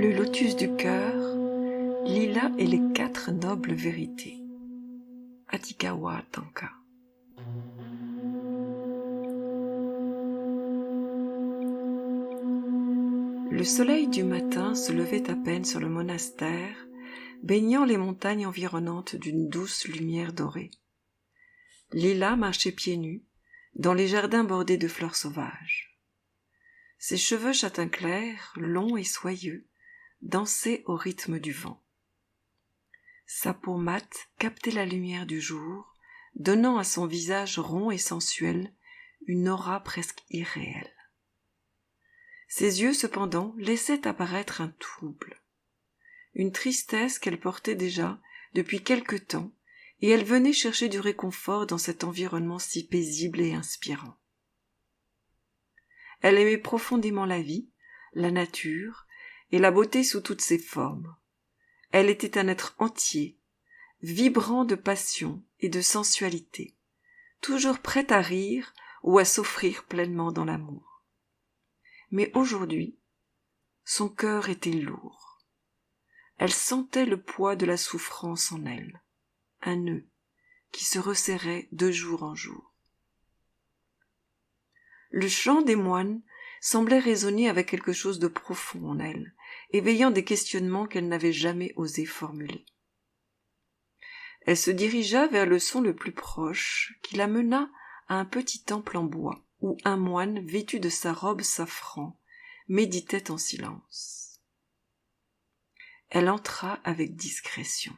Le lotus du cœur, Lila et les 4 nobles vérités. Adhikawa Tanka. Le soleil du matin se levait à peine sur le monastère, baignant les montagnes environnantes d'une douce lumière dorée. Lila marchait pieds nus, dans les jardins bordés de fleurs sauvages. Ses cheveux châtain clair, longs et soyeux, dansaient au rythme du vent. Sa peau mate captait la lumière du jour, donnant à son visage rond et sensuel une aura presque irréelle. Ses yeux, cependant, laissaient apparaître un trouble, une tristesse qu'elle portait déjà depuis quelque temps, et elle venait chercher du réconfort dans cet environnement si paisible et inspirant. Elle aimait profondément la vie, la nature et la beauté sous toutes ses formes. Elle était un être entier, vibrant de passion et de sensualité, toujours prête à rire ou à s'offrir pleinement dans l'amour. Mais aujourd'hui, son cœur était lourd. Elle sentait le poids de la souffrance en elle, un nœud qui se resserrait de jour en jour. Le chant des moines semblait résonner avec quelque chose de profond en elle, éveillant des questionnements qu'elle n'avait jamais osé formuler. Elle se dirigea vers le son le plus proche, qui la mena à un petit temple en bois, où un moine, vêtu de sa robe safran, méditait en silence. Elle entra avec discrétion.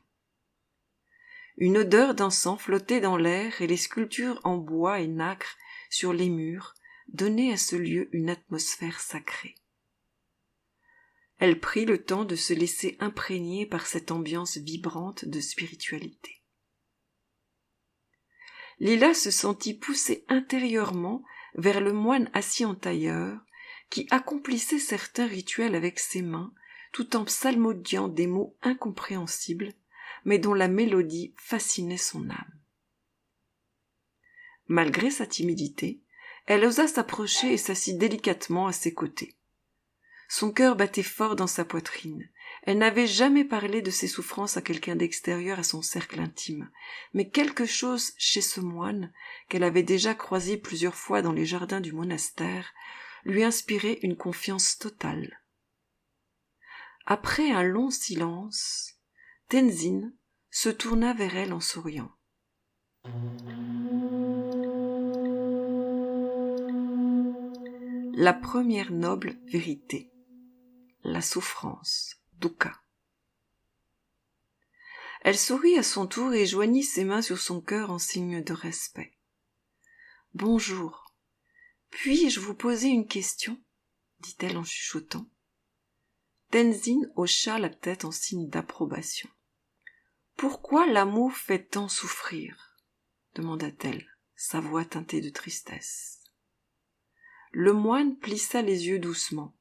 Une odeur d'encens flottait dans l'air et les sculptures en bois et nacre sur les murs donnaient à ce lieu une atmosphère sacrée. Elle prit le temps de se laisser imprégner par cette ambiance vibrante de spiritualité. Lila se sentit poussée intérieurement vers le moine assis en tailleur, qui accomplissait certains rituels avec ses mains, tout en psalmodiant des mots incompréhensibles, mais dont la mélodie fascinait son âme. Malgré sa timidité, elle osa s'approcher et s'assit délicatement à ses côtés. Son cœur battait fort dans sa poitrine. Elle n'avait jamais parlé de ses souffrances à quelqu'un d'extérieur à son cercle intime, mais quelque chose chez ce moine, qu'elle avait déjà croisé plusieurs fois dans les jardins du monastère, lui inspirait une confiance totale. Après un long silence, Tenzin se tourna vers elle en souriant. La première noble vérité, la souffrance, dukkha. Elle sourit à son tour et joignit ses mains sur son cœur en signe de respect. « Bonjour, puis-je vous poser une question ?» dit-elle en chuchotant. Tenzin hocha la tête en signe d'approbation. « Pourquoi l'amour fait tant souffrir ?» demanda-t-elle, sa voix teintée de tristesse. Le moine plissa les yeux doucement,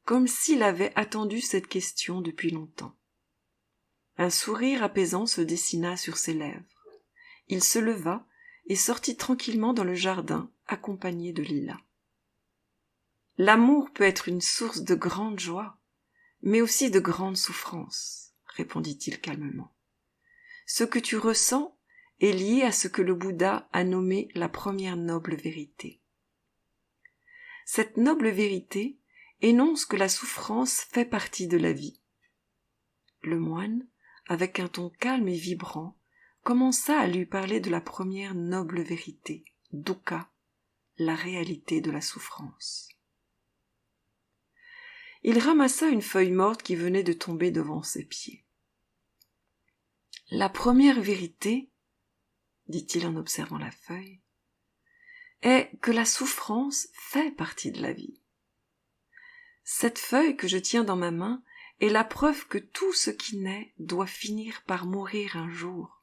comme s'il avait attendu cette question depuis longtemps. Un sourire apaisant se dessina sur ses lèvres. Il se leva et sortit tranquillement dans le jardin, accompagné de Lila. « L'amour peut être une source de grande joie, mais aussi de grande souffrance, » répondit-il calmement. « Ce que tu ressens est lié à ce que le Bouddha a nommé la première noble vérité. Cette noble vérité énonce que la souffrance fait partie de la vie. » Le moine, avec un ton calme et vibrant, commença à lui parler de la première noble vérité, dukkha, la réalité de la souffrance. Il ramassa une feuille morte qui venait de tomber devant ses pieds. « La première vérité, dit-il en observant la feuille, est que la souffrance fait partie de la vie. Cette feuille que je tiens dans ma main est la preuve que tout ce qui naît doit finir par mourir un jour.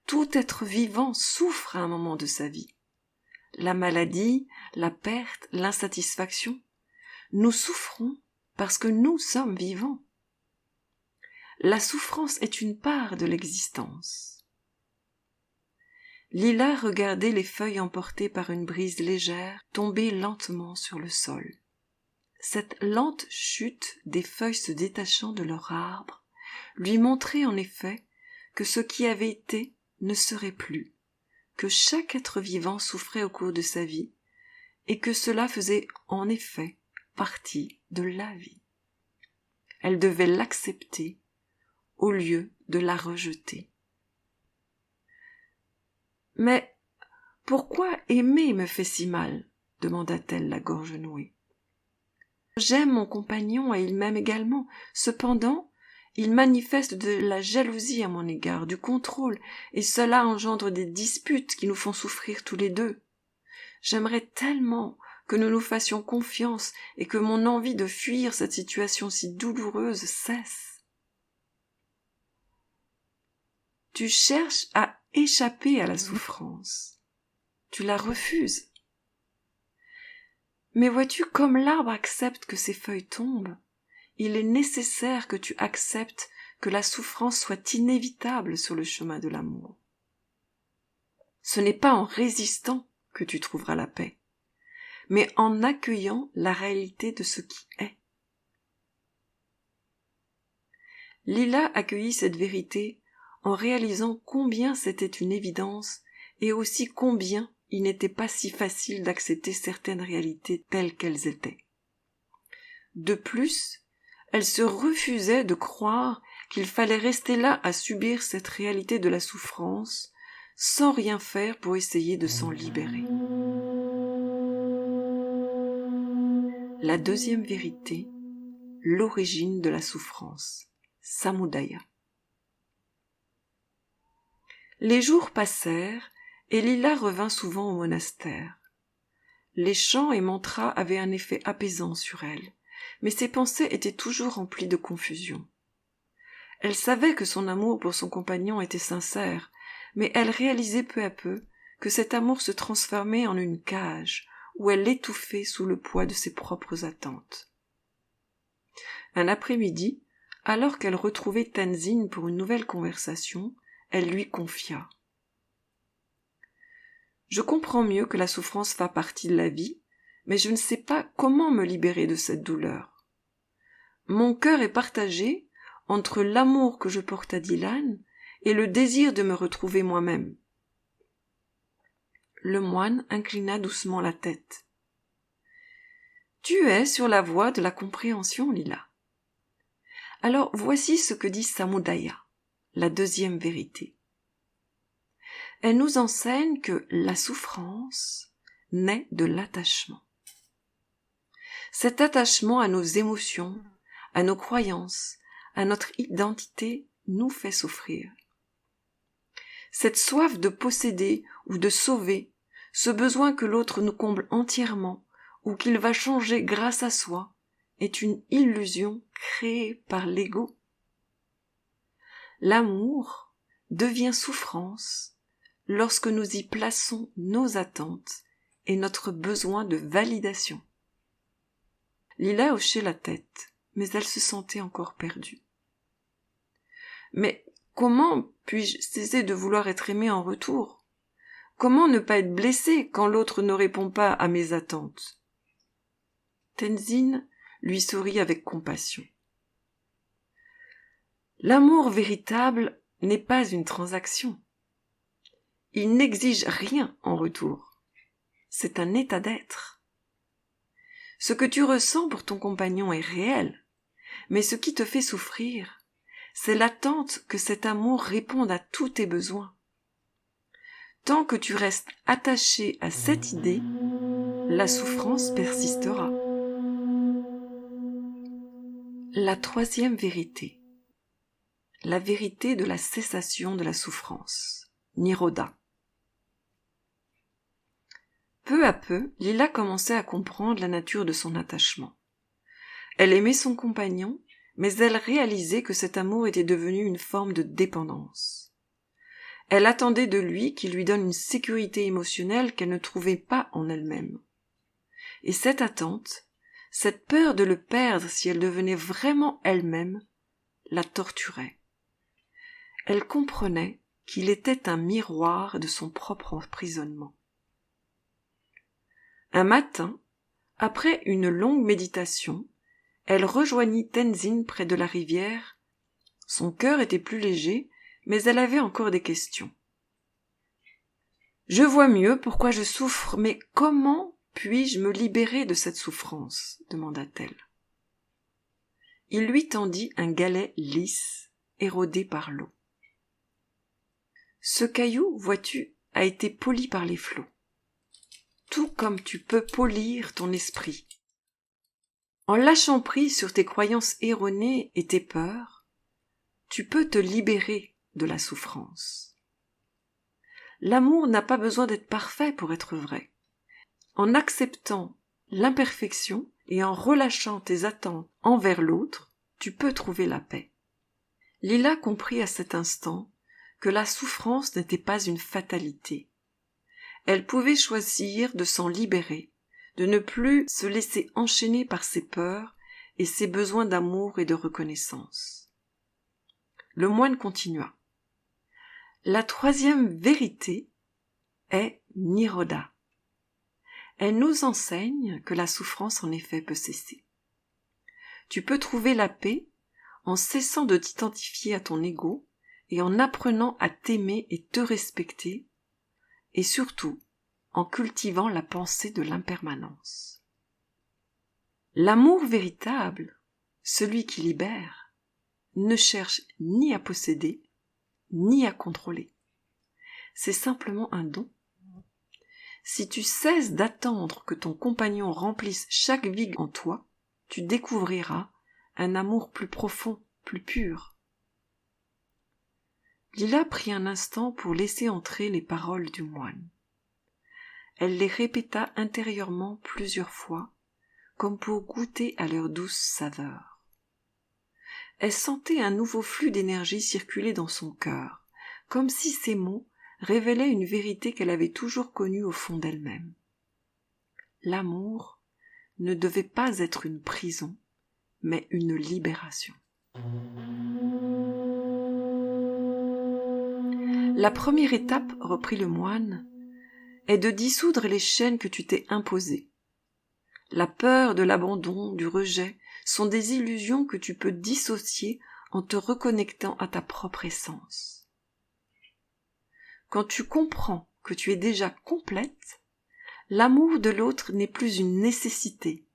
Tout être vivant souffre à un moment de sa vie. La maladie, la perte, l'insatisfaction, nous souffrons parce que nous sommes vivants. La souffrance est une part de l'existence. » Lila regardait les feuilles emportées par une brise légère tomber lentement sur le sol. cette lente chute des feuilles se détachant de leur arbre lui montrait en effet que ce qui avait été ne serait plus, que chaque être vivant souffrait au cours de sa vie, et que cela faisait en effet partie de la vie. Elle devait l'accepter au lieu de la rejeter. « Mais pourquoi aimer me fait si mal ?» demanda-t-elle la gorge nouée. « J'aime mon compagnon et il m'aime également. Cependant, il manifeste de la jalousie à mon égard, du contrôle, et cela engendre des disputes qui nous font souffrir tous les deux. J'aimerais tellement que nous nous fassions confiance et que mon envie de fuir cette situation si douloureuse cesse. » Tu cherches à échapper à la souffrance. Tu la refuses. Mais vois-tu, comme l'arbre accepte que ses feuilles tombent, il est nécessaire que tu acceptes que la souffrance soit inévitable sur le chemin de l'amour. Ce n'est pas en résistant que tu trouveras la paix, mais en accueillant la réalité de ce qui est. Lila accueillit cette vérité en réalisant combien c'était une évidence et aussi combien il n'était pas si facile d'accepter certaines réalités telles qu'elles étaient. De plus, elle se refusait de croire qu'il fallait rester là à subir cette réalité de la souffrance sans rien faire pour essayer de s'en libérer. La deuxième vérité, l'origine de la souffrance, Samudaya. Les jours passèrent et Lila revint souvent au monastère. Les chants et mantras avaient un effet apaisant sur elle, mais ses pensées étaient toujours remplies de confusion. Elle savait que son amour pour son compagnon était sincère, mais elle réalisait peu à peu que cet amour se transformait en une cage où elle étouffait sous le poids de ses propres attentes. Un après-midi, alors qu'elle retrouvait Tenzin pour une nouvelle conversation, elle lui confia. « Je comprends mieux que la souffrance fait partie de la vie, mais je ne sais pas comment me libérer de cette douleur. Mon cœur est partagé entre l'amour que je porte à Dylan et le désir de me retrouver moi-même. » Le moine inclina doucement la tête. « Tu es sur la voie de la compréhension, Lila. Alors voici ce que dit Samudaya, la deuxième vérité. Elle nous enseigne que la souffrance naît de l'attachement. Cet attachement à nos émotions, à nos croyances, à notre identité nous fait souffrir. Cette soif de posséder ou de sauver, ce besoin que l'autre nous comble entièrement ou qu'il va changer grâce à soi, est une illusion créée par l'ego. L'amour devient souffrance lorsque nous y plaçons nos attentes et notre besoin de validation. Lila hochait la tête, mais elle se sentait encore perdue. Mais comment puis-je cesser de vouloir être aimée en retour? Comment ne pas être blessée quand l'autre ne répond pas à mes attentes? Tenzin lui sourit avec compassion. L'amour véritable n'est pas une transaction. Il n'exige rien en retour. C'est un état d'être. Ce que tu ressens pour ton compagnon est réel, mais ce qui te fait souffrir, c'est l'attente que cet amour réponde à tous tes besoins. Tant que tu restes attaché à cette idée, la souffrance persistera. La troisième vérité, la vérité de la cessation de la souffrance, Nirodha. Peu à peu, Lila commençait à comprendre la nature de son attachement. Elle aimait son compagnon, mais elle réalisait que cet amour était devenu une forme de dépendance. Elle attendait de lui qu'il lui donne une sécurité émotionnelle qu'elle ne trouvait pas en elle-même. Et cette attente, cette peur de le perdre si elle devenait vraiment elle-même, la torturait. Elle comprenait qu'il était un miroir de son propre emprisonnement. Un matin, Après une longue méditation, elle rejoignit Tenzin près de la rivière. Son cœur était plus léger, mais elle avait encore des questions. « Je vois mieux pourquoi je souffre, mais comment puis-je me libérer de cette souffrance ?» demanda-t-elle. Il lui tendit un galet lisse, érodé par l'eau. « Ce caillou, vois-tu, a été poli par les flots, tout comme tu peux polir ton esprit. En lâchant prise sur tes croyances erronées et tes peurs, tu peux te libérer de la souffrance. L'amour n'a pas besoin d'être parfait pour être vrai. En acceptant l'imperfection et en relâchant tes attentes envers l'autre, tu peux trouver la paix. » Lila comprit à cet instant que la souffrance n'était pas une fatalité. Elle pouvait choisir de s'en libérer, de ne plus se laisser enchaîner par ses peurs et ses besoins d'amour et de reconnaissance. Le moine continua. La troisième vérité est Niroda. Elle nous enseigne que la souffrance en effet peut cesser. Tu peux trouver la paix en cessant de t'identifier à ton ego et en apprenant à t'aimer et te respecter, et surtout en cultivant la pensée de l'impermanence. L'amour véritable, celui qui libère, ne cherche ni à posséder, ni à contrôler. C'est simplement un don. Si tu cesses d'attendre que ton compagnon remplisse chaque vide en toi, tu découvriras un amour plus profond, plus pur. Lila prit un instant pour laisser entrer les paroles du moine. Elle les répéta intérieurement plusieurs fois, comme pour goûter à leur douce saveur. Elle sentait un nouveau flux d'énergie circuler dans son cœur, comme si ces mots révélaient une vérité qu'elle avait toujours connue au fond d'elle-même. L'amour ne devait pas être une prison, mais une libération. La première étape, reprit le moine, est de dissoudre les chaînes que tu t'es imposées. La peur de l'abandon, du rejet, sont des illusions que tu peux dissocier en te reconnectant à ta propre essence. Quand tu comprends que tu es déjà complète, l'amour de l'autre n'est plus une nécessité,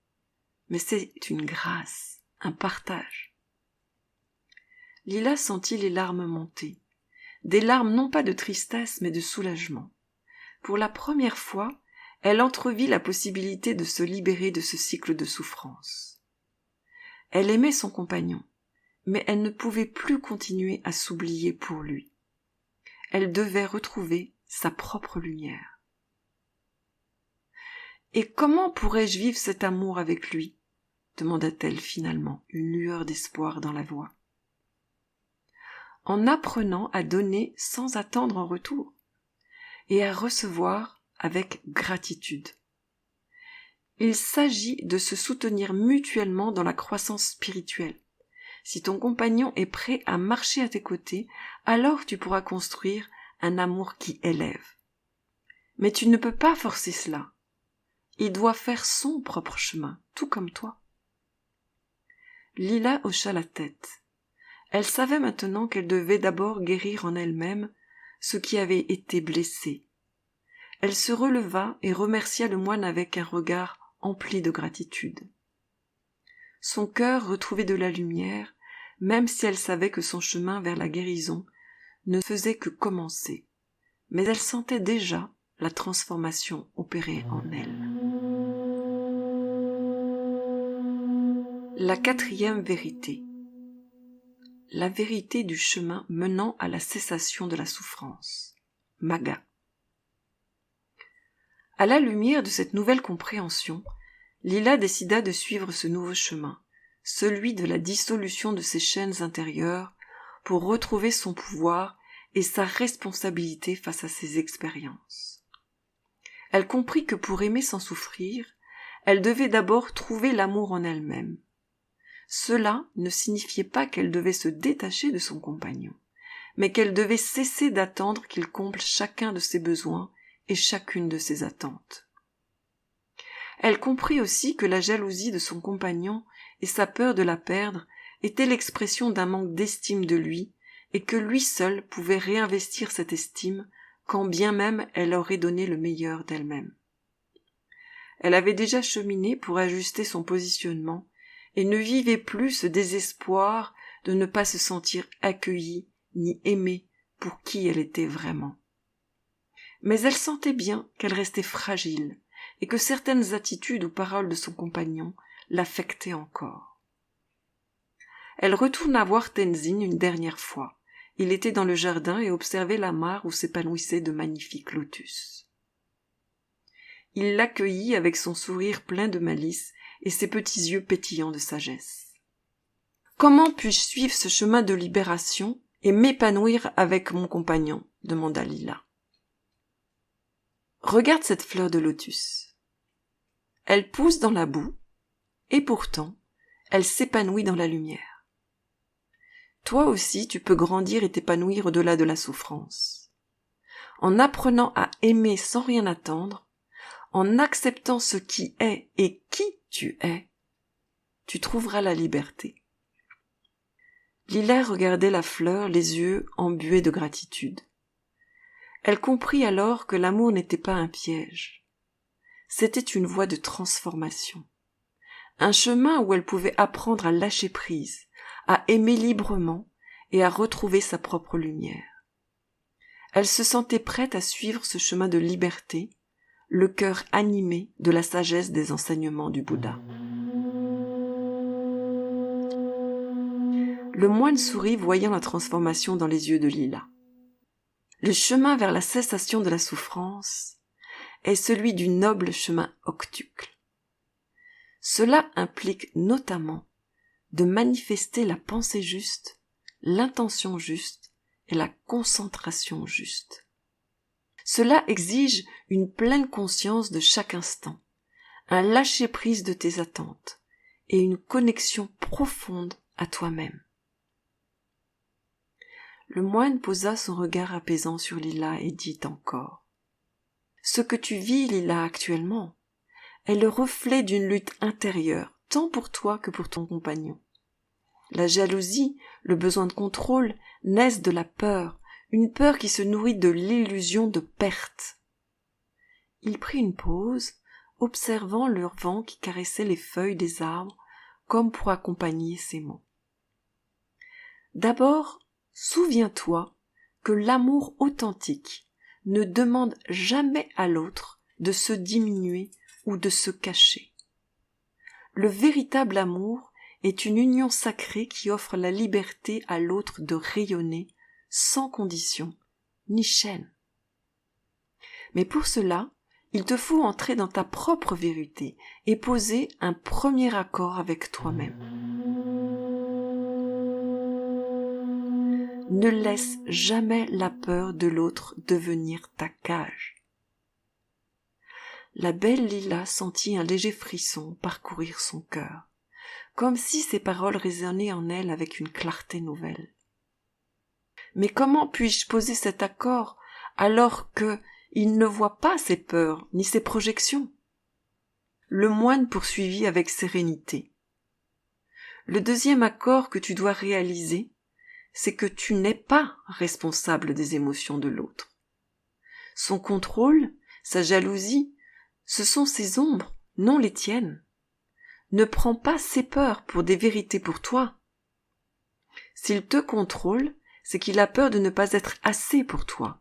mais c'est une grâce, un partage. Lila sentit les larmes monter, des larmes non pas de tristesse mais de soulagement. Pour la première fois, elle entrevit la possibilité de se libérer de ce cycle de souffrance. Elle aimait son compagnon, mais elle ne pouvait plus continuer à s'oublier pour lui. Elle devait retrouver sa propre lumière. « Et comment pourrais-je vivre cet amour avec lui ?» demanda-t-elle finalement, une lueur d'espoir dans la voix. « En apprenant à donner sans attendre en retour, et à recevoir avec gratitude. Il s'agit de se soutenir mutuellement dans la croissance spirituelle. Si ton compagnon est prêt à marcher à tes côtés, alors tu pourras construire un amour qui élève. Mais tu ne peux pas forcer cela. Il doit faire son propre chemin, tout comme toi. » Lila hocha la tête. Elle savait maintenant qu'elle devait d'abord guérir en elle-même ce qui avait été blessé. Elle se releva et remercia le moine avec un regard empli de gratitude. Son cœur retrouvait de la lumière, même si elle savait que son chemin vers la guérison ne faisait que commencer, mais elle sentait déjà la transformation opérer en elle. La quatrième vérité. La vérité du chemin menant à la cessation de la souffrance. Magga. À la lumière de cette nouvelle compréhension, Lila décida de suivre ce nouveau chemin, celui de la dissolution de ses chaînes intérieures, pour retrouver son pouvoir et sa responsabilité face à ses expériences. Elle comprit que pour aimer sans souffrir, elle devait d'abord trouver l'amour en elle-même. Cela ne signifiait pas qu'elle devait se détacher de son compagnon, mais qu'elle devait cesser d'attendre qu'il comble chacun de ses besoins et chacune de ses attentes. Elle comprit aussi que la jalousie de son compagnon et sa peur de la perdre étaient l'expression d'un manque d'estime de lui, et que lui seul pouvait réinvestir cette estime, quand bien même elle aurait donné le meilleur d'elle-même. Elle avait déjà cheminé pour ajuster son positionnement, et ne vivait plus ce désespoir de ne pas se sentir accueillie ni aimée pour qui elle était vraiment. Mais elle sentait bien qu'elle restait fragile, et que certaines attitudes ou paroles de son compagnon l'affectaient encore. Elle retourna voir Tenzin une dernière fois. Il était dans le jardin et observait la mare où s'épanouissaient de magnifiques lotus. Il l'accueillit avec son sourire plein de malice et ses petits yeux pétillants de sagesse. « Comment puis-je suivre ce chemin de libération et m'épanouir avec mon compagnon ?» demanda Lila. « Regarde cette fleur de lotus. Elle pousse dans la boue, et pourtant, elle s'épanouit dans la lumière. Toi aussi, tu peux grandir et t'épanouir au-delà de la souffrance. En apprenant à aimer sans rien attendre, en acceptant ce qui est et qui tu es, tu trouveras la liberté. » Lila regardait la fleur, les yeux embués de gratitude. Elle comprit alors que l'amour n'était pas un piège. C'était une voie de transformation. Un chemin où elle pouvait apprendre à lâcher prise, à aimer librement et à retrouver sa propre lumière. Elle se sentait prête à suivre ce chemin de liberté, le cœur animé de la sagesse des enseignements du Bouddha. Le moine sourit voyant la transformation dans les yeux de Lila. Le chemin vers la cessation de la souffrance est celui du noble chemin octuple. Cela implique notamment de manifester la pensée juste, l'intention juste et la concentration juste. Cela exige une pleine conscience de chaque instant, un lâcher-prise de tes attentes et une connexion profonde à toi-même. Le moine posa son regard apaisant sur Lila et dit encore : « Ce que tu vis, Lila, actuellement, est le reflet d'une lutte intérieure, tant pour toi que pour ton compagnon. La jalousie, le besoin de contrôle, naissent de la peur, une peur qui se nourrit de l'illusion de perte. » Il prit une pause, observant le vent qui caressait les feuilles des arbres, comme pour accompagner ses mots. « D'abord, souviens-toi que l'amour authentique ne demande jamais à l'autre de se diminuer ou de se cacher. Le véritable amour est une union sacrée qui offre la liberté à l'autre de rayonner sans condition ni chaîne. Mais pour cela, il te faut entrer dans ta propre vérité et poser un premier accord avec toi-même. Ne laisse jamais la peur de l'autre devenir ta cage. La belle Lila sentit un léger frisson parcourir son cœur, comme si ces paroles résonnaient en elle avec une clarté nouvelle. Mais comment puis-je poser cet accord alors que il ne voit pas ses peurs ni ses projections ? Le moine poursuivit avec sérénité. Le deuxième accord que tu dois réaliser, c'est que tu n'es pas responsable des émotions de l'autre. Son contrôle, sa jalousie, ce sont ses ombres, non les tiennes. Ne prends pas ses peurs pour des vérités pour toi. S'il te contrôle, c'est qu'il a peur de ne pas être assez pour toi,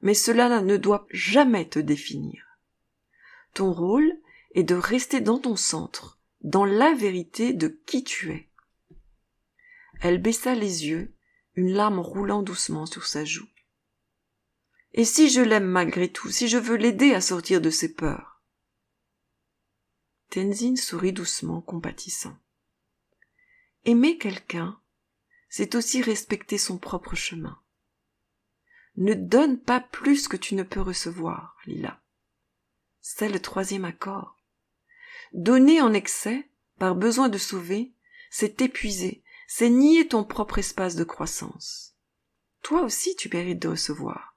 mais cela ne doit jamais te définir. Ton rôle est de rester dans ton centre, dans la vérité de qui tu es. Elle baissa les yeux, une larme roulant doucement sur sa joue. Et si je l'aime malgré tout, si je veux l'aider à sortir de ses peurs ? Tenzin sourit doucement, compatissant. Aimer quelqu'un, c'est aussi respecter son propre chemin. Ne donne pas plus que tu ne peux recevoir, Lila. C'est le troisième accord. Donner en excès, par besoin de sauver, c'est t'épuiser, c'est nier ton propre espace de croissance. Toi aussi tu mérites de recevoir.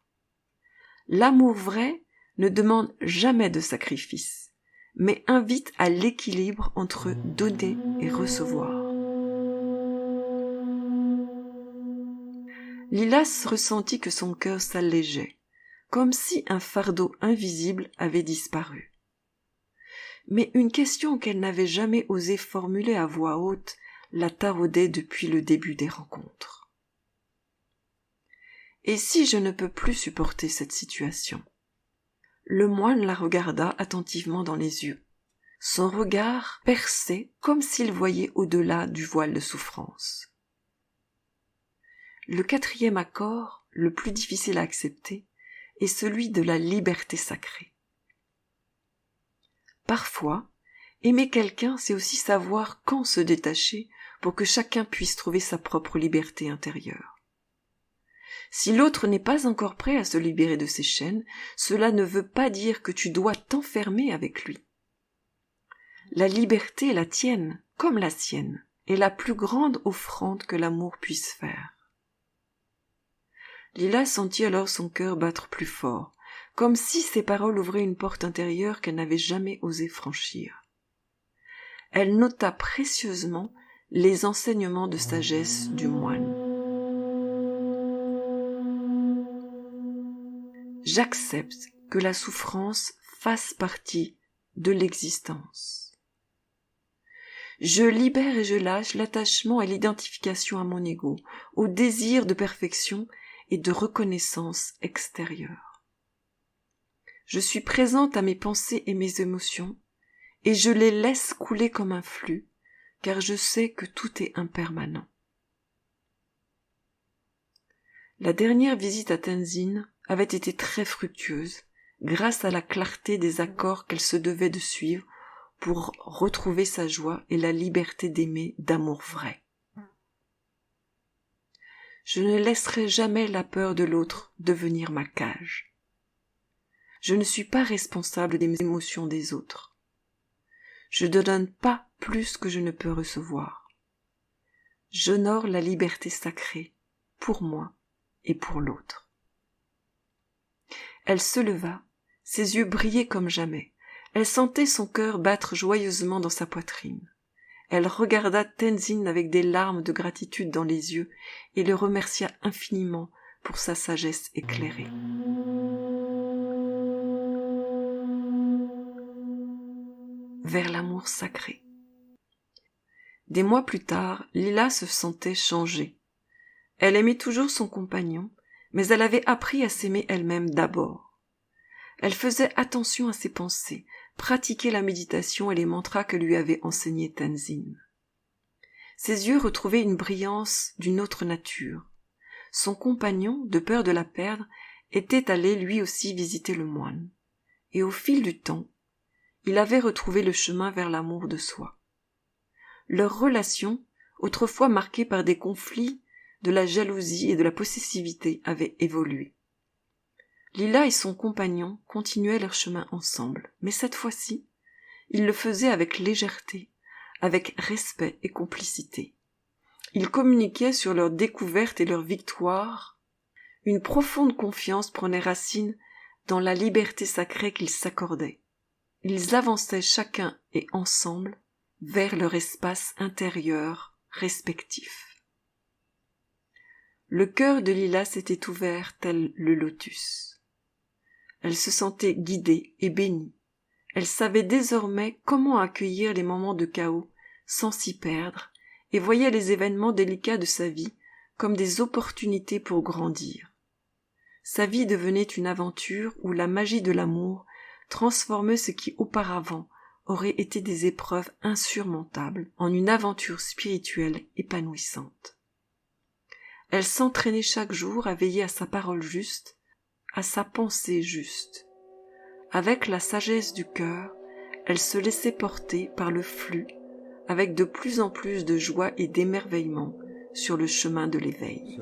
L'amour vrai ne demande jamais de sacrifice, mais invite à l'équilibre entre donner et recevoir. Lilas ressentit que son cœur s'allégeait, comme si un fardeau invisible avait disparu. Mais une question qu'elle n'avait jamais osé formuler à voix haute la taraudait depuis le début des rencontres. Et si je ne peux plus supporter cette situation? Le moine la regarda attentivement dans les yeux. Son regard perçait comme s'il voyait au-delà du voile de souffrance. Le 4e accord, le plus difficile à accepter, est celui de la liberté sacrée. Parfois, aimer quelqu'un, c'est aussi savoir quand se détacher pour que chacun puisse trouver sa propre liberté intérieure. Si l'autre n'est pas encore prêt à se libérer de ses chaînes, cela ne veut pas dire que tu dois t'enfermer avec lui. La liberté est la tienne, comme la sienne, est la plus grande offrande que l'amour puisse faire. Lila sentit alors son cœur battre plus fort, comme si ses paroles ouvraient une porte intérieure qu'elle n'avait jamais osé franchir. Elle nota précieusement les enseignements de sagesse du moine. J'accepte que la souffrance fasse partie de l'existence. Je libère et je lâche l'attachement et l'identification à mon ego, au désir de perfection et de reconnaissance extérieure. Je suis présente à mes pensées et mes émotions, et je les laisse couler comme un flux, car je sais que tout est impermanent. La dernière visite à Tenzin avait été très fructueuse, grâce à la clarté des accords qu'elle se devait de suivre pour retrouver sa joie et la liberté d'aimer d'amour vrai. Je ne laisserai jamais la peur de l'autre devenir ma cage. Je ne suis pas responsable des émotions des autres. Je ne donne pas plus que je ne peux recevoir. J'honore la liberté sacrée, pour moi et pour l'autre. Elle se leva, ses yeux brillaient comme jamais. Elle sentait son cœur battre joyeusement dans sa poitrine. Elle regarda Tenzin avec des larmes de gratitude dans les yeux et le remercia infiniment pour sa sagesse éclairée. Vers l'amour sacré. Des mois plus tard, Lila se sentait changée. Elle aimait toujours son compagnon, mais elle avait appris à s'aimer elle-même d'abord. Elle faisait attention à ses pensées, pratiquait la méditation et les mantras que lui avait enseignés Tenzin. Ses yeux retrouvaient une brillance d'une autre nature. Son compagnon, de peur de la perdre, était allé lui aussi visiter le moine. Et au fil du temps, il avait retrouvé le chemin vers l'amour de soi. Leur relation, autrefois marquée par des conflits, de la jalousie et de la possessivité, avait évolué. Lila et son compagnon continuaient leur chemin ensemble, mais cette fois-ci, ils le faisaient avec légèreté, avec respect et complicité. Ils communiquaient sur leurs découvertes et leurs victoires. Une profonde confiance prenait racine dans la liberté sacrée qu'ils s'accordaient. Ils avançaient chacun et ensemble vers leur espace intérieur respectif. Le cœur de Lila s'était ouvert tel le lotus. Elle se sentait guidée et bénie. Elle savait désormais comment accueillir les moments de chaos sans s'y perdre et voyait les événements délicats de sa vie comme des opportunités pour grandir. Sa vie devenait une aventure où la magie de l'amour transformait ce qui auparavant aurait été des épreuves insurmontables en une aventure spirituelle épanouissante. Elle s'entraînait chaque jour à veiller à sa parole juste, à sa pensée juste. Avec la sagesse du cœur, elle se laissait porter par le flux, avec de plus en plus de joie et d'émerveillement sur le chemin de l'éveil.